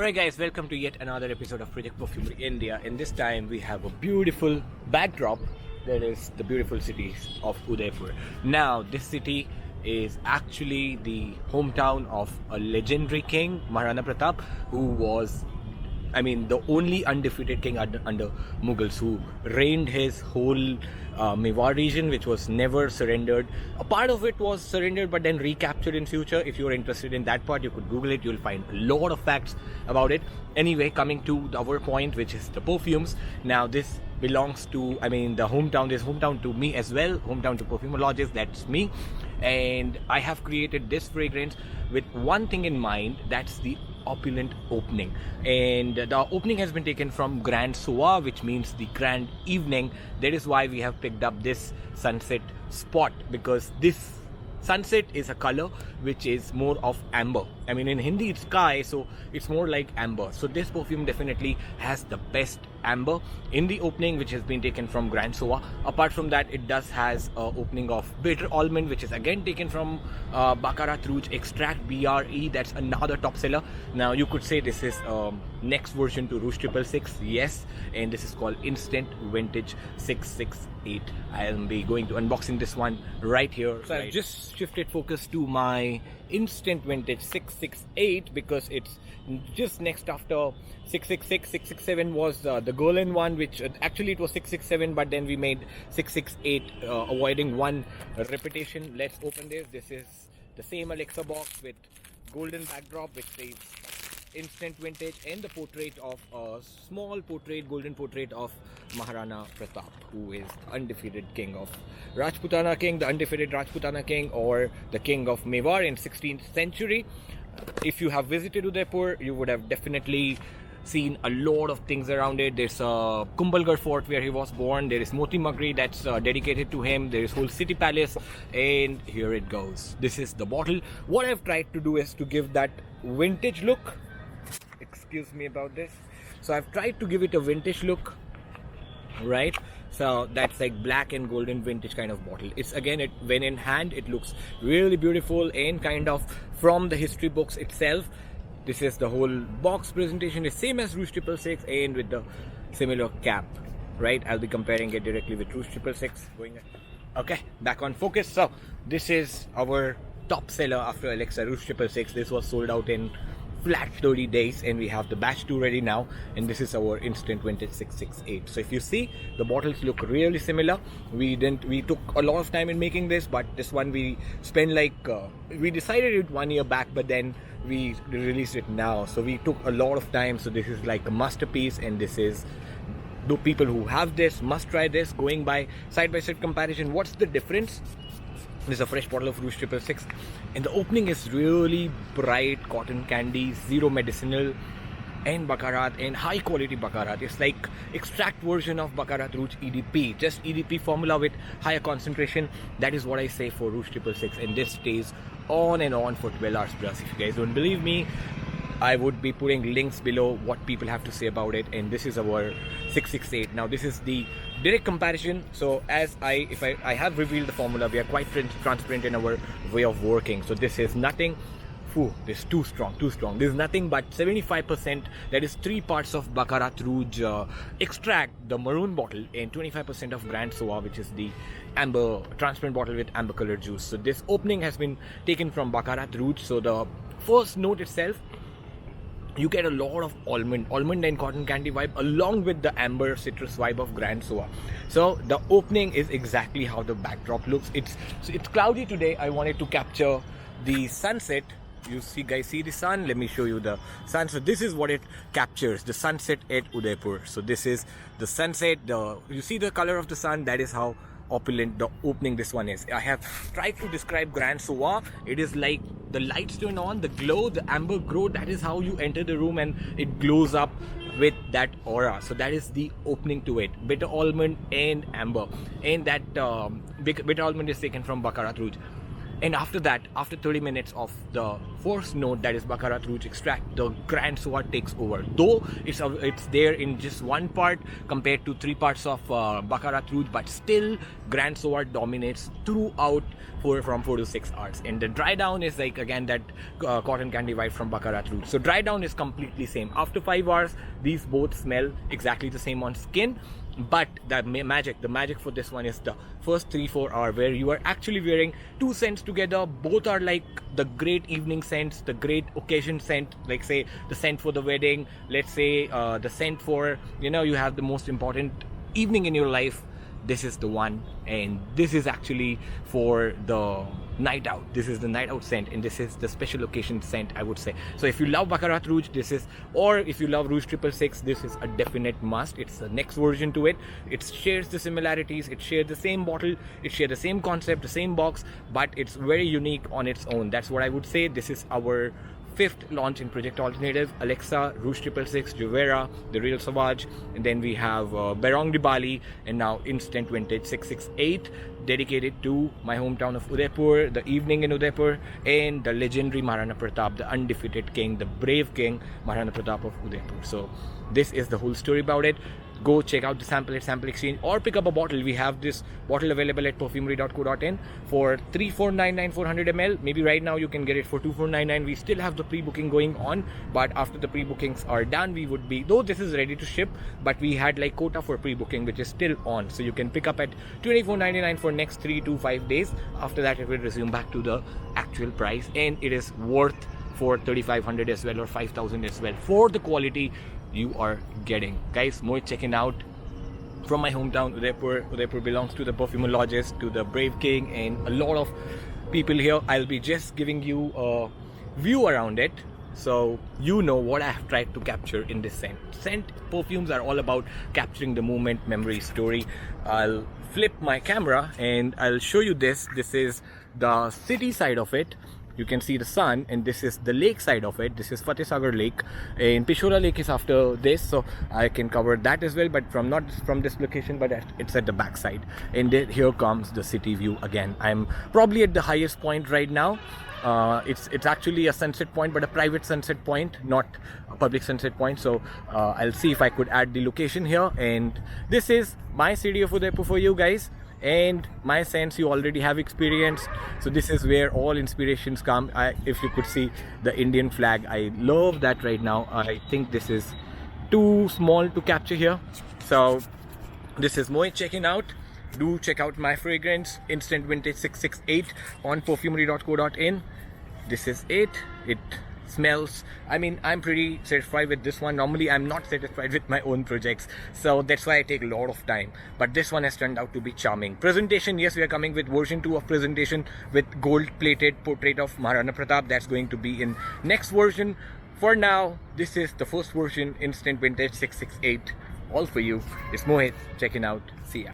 Alright guys, welcome to yet another episode of Project Perfumery India. And this time we have a beautiful backdrop. That is the beautiful city of Udaipur. Now this city is actually the hometown of a legendary king, Maharana Pratap, who was the only undefeated king under Mughals, who reigned his whole Mewar region, which was never surrendered. A part of it was surrendered but then recaptured in future. If you're interested in that part, you could Google it. You'll find a lot of facts about it. Anyway, coming to our point, which is the perfumes. Now this belongs to, the hometown. This hometown to me as well. Hometown to perfumologists, that's me. And I have created this fragrance with one thing in mind, that's the opulent opening. And the opening has been taken from Grand Soir, which means the grand evening. That is why we have picked up this sunset spot, because this sunset is a color which is more of amber. In Hindi it's sky, so it's more like amber. So this perfume definitely has the best amber in the opening, which has been taken from Grand Soir. Apart from that, it does has opening of bitter almond, which is again taken from Baccarat Rouge extract, BRE. That's another top seller. Now you could say this is next version to Rouge 666, yes, and this is called Instant Vintage 668. I'll be going to unboxing this one right here. So I've just shifted focus to my Instant Vintage 668 because it's just next after 666. 667 was the golden one, which actually it was 667, but then we made 668, avoiding one repetition. Let's open this. This is the same Alexa box with golden backdrop, which says Instant Vintage, and the portrait of a small portrait, golden portrait of Maharana Pratap, who is the undefeated king of Rajputana king, the undefeated Rajputana king, or the king of Mewar in 16th century. If you have visited Udaipur, you would have definitely seen a lot of things around it. There's a Kumbhalgarh fort where he was born. There is Moti Magri that's dedicated to him. There is whole city palace, and here it goes. This is the bottle. What I've tried to do is to give that vintage look. Excuse me about this. So I've tried to give it a vintage look, right? So that's like black and golden vintage kind of bottle. It's again, when in hand, it looks really beautiful and kind of from the history books itself. This is the whole box presentation is same as Rouge 666 and with the similar cap, right? I'll be comparing it directly with Rouge 666. Okay, back on focus. So this is our top seller after Alexa, Rouge 666. This was sold out in flat 30 days, and we have the batch 2 ready now, and this is our Instant Vintage 668. So if you see, the bottles look really similar. We took a lot of time in making this, but this one we spent we decided it 1 year back, but then we released it now, so we took a lot of time. So this is like a masterpiece, and this is, the people who have this must try this. Going by side-by-side comparison, what's the difference? This is a fresh bottle of Rouge 666, and the opening is really bright cotton candy, zero medicinal, and Baccarat, and high quality Baccarat. It's like extract version of Baccarat Rouge EDP, just EDP formula with higher concentration. That is what I say for Rouge 666, and this stays on and on for 12 hours plus. If you guys don't believe me, I would be putting links below what people have to say about it. And this is our 668. Now this is the direct comparison. So as I have revealed the formula, we are quite transparent in our way of working. So this is nothing. This is too strong. This is nothing but 75%, that is 3 parts of Baccarat Rouge extract, the maroon bottle, and 25% of Grand Soir, which is the amber transparent bottle with amber colored juice. So this opening has been taken from Baccarat Rouge. So the first note itself, you get a lot of almond and cotton candy vibe, along with the amber citrus vibe of Grand Soir. So the opening is exactly how the backdrop looks. It's cloudy today. I wanted to capture the sunset. You guys see the sun? Let me show you the sun. So this is what it captures, the sunset at Udaipur. So this is the sunset. You see the color of the sun. That is how opulent the opening this one is. I have tried to describe Grand Soir. It is like the lights turn on, the glow, the amber glow. That is how you enter the room and it glows up with that aura. So that is the opening to it. Bitter almond and amber, and that bitter almond is taken from Baccarat Rouge. And after that, after 30 minutes of the first note, that is Baccarat Rouge extract, the Grand Sword takes over. Though it's there in just one part compared to 3 parts of Baccarat Rouge, but still Grand Sword dominates throughout from 4 to 6 hours. And the dry down is like again that cotton candy vibe from Baccarat Rouge. So dry down is completely same. After 5 hours, these both smell exactly the same on skin. But the magic for this one is the first 3-4 hours where you are actually wearing 2 scents together. Both are like the great evening scents, the great occasion scent, like say the scent for the wedding, let's say the scent for, you know, you have the most important evening in your life. This is the one, and this is actually for the night out. This is the night out scent, and this is the special occasion scent, I would say. So if you love Baccarat Rouge, this is, or if you love Rouge 666, this is a definite must. It's the next version to it. It shares the similarities, it shares the same bottle, it shares the same concept, the same box, but it's very unique on its own. That's what I would say. This is our 5th launch in Project Alternative. Alexa, Rouge 666, Juvera, The Real Sauvage, and then we have Barong de Bali, and now Instant Vintage 668, dedicated to my hometown of Udaipur, the evening in Udaipur, and the legendary Maharana Pratap, the undefeated king, the brave king, Maharana Pratap of Udaipur. So this is the whole story about it. Go check out the sample at Sample Exchange, or pick up a bottle. We have this bottle available at perfumery.co.in for 3499 400 ml. Maybe right now you can get it for 2499. We still have the pre-booking going on, but after the pre-bookings are done, we would be, though this is ready to ship, but we had like quota for pre-booking which is still on, so you can pick up at 2499 for next 3 to 5 days. After that it will resume back to the actual price, and it is worth for 3500 as well, or 5000 as well, for the quality you are getting. Guys, more checking out from my hometown Udaipur. Udaipur belongs to the perfumeologist, to the brave king, and a lot of people here. I'll be just giving you a view around it, so you know what I have tried to capture in this scent. Perfumes are all about capturing the moment, memory, story. I'll flip my camera and I'll show you this. This is the city side of it. You can see the sun, and this is the lake side of it. This is Fateh Sagar Lake, and Peshora Lake is after this, so I can cover that as well, but not from this location, but it's at the back side. And here comes the city view again. I'm probably at the highest point right now. It's actually a sunset point, but a private sunset point, not a public sunset point. So I'll see if I could add the location here. And this is my city of Udaipur for you guys, and my sense you already have experienced. So this is where all inspirations come. If you could see the Indian flag, I love that right now. I think this is too small to capture here. So this is Mohit checking out. Do check out my fragrance, Instant Vintage 668, on perfumery.co.in. This is it. It smells, I mean, I'm pretty satisfied with this one. Normally I'm not satisfied with my own projects, so that's why I take a lot of time, but this one has turned out to be charming. Presentation, yes, we are coming with version 2 of presentation with gold plated portrait of Maharana Pratap. That's going to be in next version. For now, this is the first version, Instant Vintage 668, all for you. It's Mohit checking out. See ya.